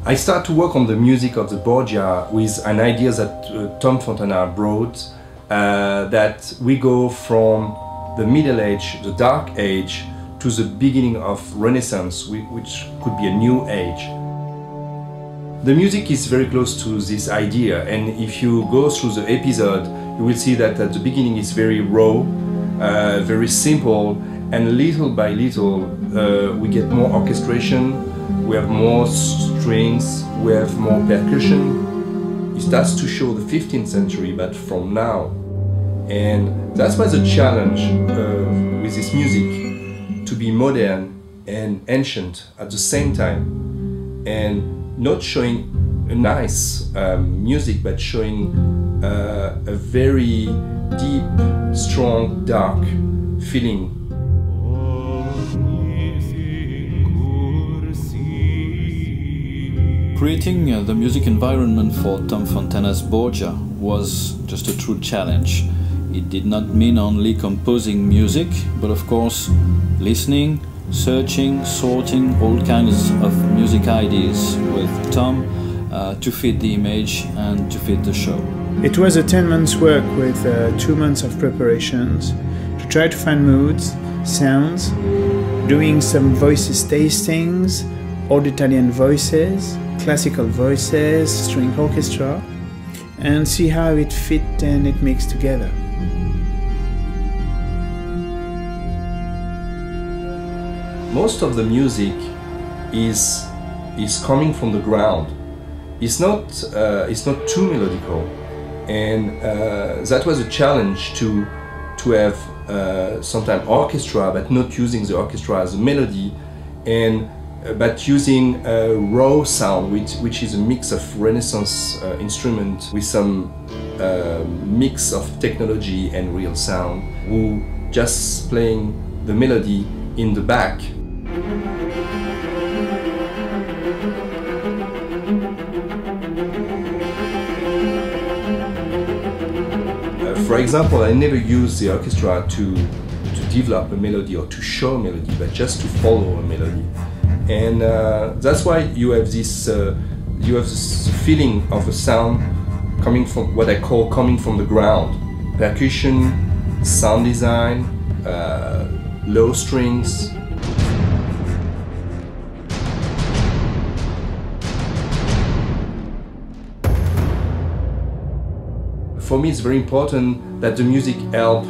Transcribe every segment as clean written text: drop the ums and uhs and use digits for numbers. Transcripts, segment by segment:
I start to work on the music of the Borgia with an idea that Tom Fontana brought, that we go from the Middle Age, the Dark Age, to the beginning of Renaissance, which could be a new age. The music is very close to this idea, and if you go through the episode, you will see that at the beginning it's very raw, very simple, and little by little we get more orchestration, we have more strings, we have more percussion. It starts to show the 15th century, but from now. And that was a challenge with this music, to be modern and ancient at the same time, and not showing a nice music, but showing a very deep, strong, dark feeling. Creating the music environment for Tom Fontana's Borgia was just a true challenge. It did not mean only composing music, but of course listening, searching, sorting all kinds of music ideas with Tom to fit the image and to fit the show. It was a 10 months work with 2 months of preparations to try to find moods, sounds, doing some voices tastings, old Italian voices, classical voices, string orchestra, and see how it fit and it mixed together. Most of the music is coming from the ground. It's not too melodical, and that was a challenge to have sometimes orchestra, but not using the orchestra as a melody, and but using a raw sound, which is a mix of Renaissance instrument with some mix of technology and real sound, who just playing the melody in the back. For example, I never use the orchestra to develop a melody or to show a melody, but just to follow a melody. And that's why you have this feeling of a sound coming from what I call coming from the ground. Percussion, sound design, low strings. For me, it's very important that the music help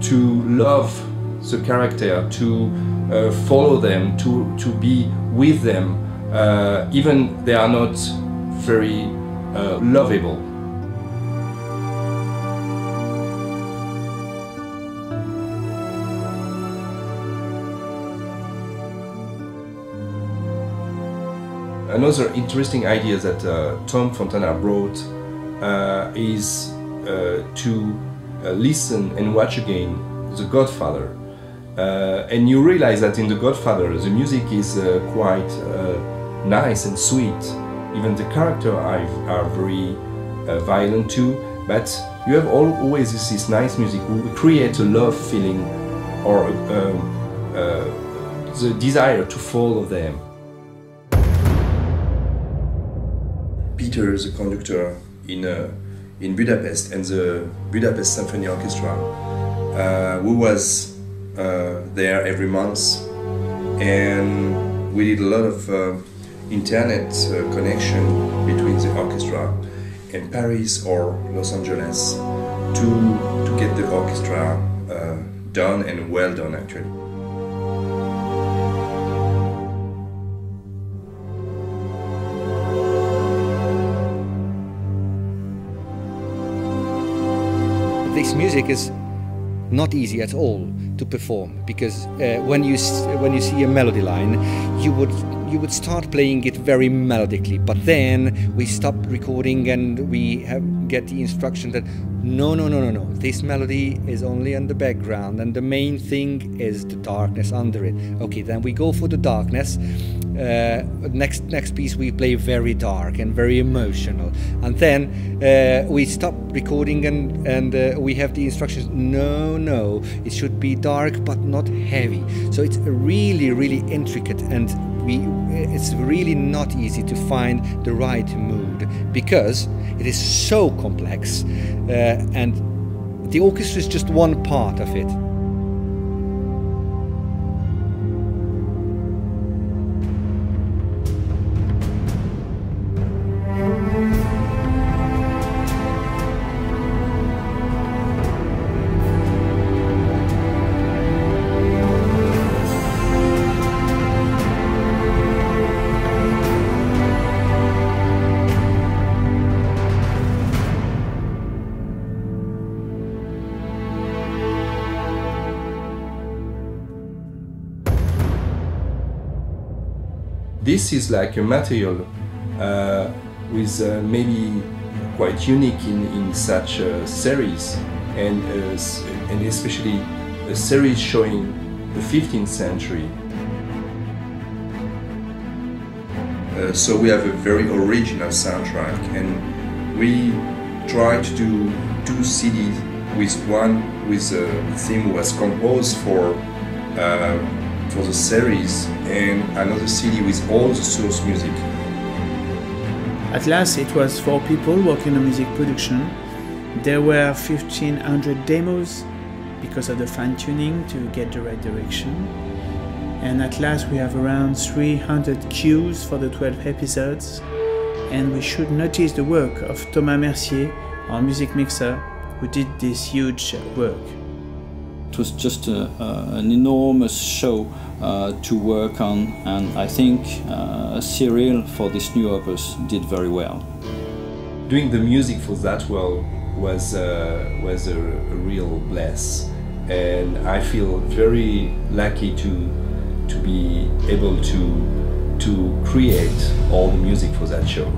to love the character, to follow them, to be with them, even they are not very lovable. Another interesting idea that Tom Fontana brought is to listen and watch again The Godfather. And you realize that in The Godfather the music is quite nice and sweet. Even the characters are very violent too, but you have always this nice music who create a love feeling or the desire to follow them. Peter, the conductor in Budapest, and the Budapest Symphony Orchestra, who was there every month, and we did a lot of internet connection between the orchestra and Paris or Los Angeles to get the orchestra done, and well done actually. This music is not easy at all to perform, because when you see a melody line, you would start playing it very melodically, but then we stop recording and we get the instruction that no, this melody is only in the background and the main thing is the darkness under it. Okay, then we go for the darkness. Next piece we play very dark and very emotional, and then we stop recording and we have the instructions, no, it should be dark but not heavy. So it's really intricate and it's really not easy to find the right mood because it is so complex, and the orchestra is just one part of it. This is like a material with maybe quite unique in such a series, and especially a series showing the 15th century. So we have a very original soundtrack, and we try to do 2 CDs, with one with a theme was composed for the series, and another CD with all the source music. At last, it was 4 people working on music production. There were 1,500 demos because of the fine-tuning to get the right direction. And at last, we have around 300 cues for the 12 episodes. And we should notice the work of Thomas Mercier, our music mixer, who did this huge work. It was just an enormous show to work on, and I think Cyril, for this new opus, did very well. Doing the music for that world was a real bless, and I feel very lucky to be able to create all the music for that show.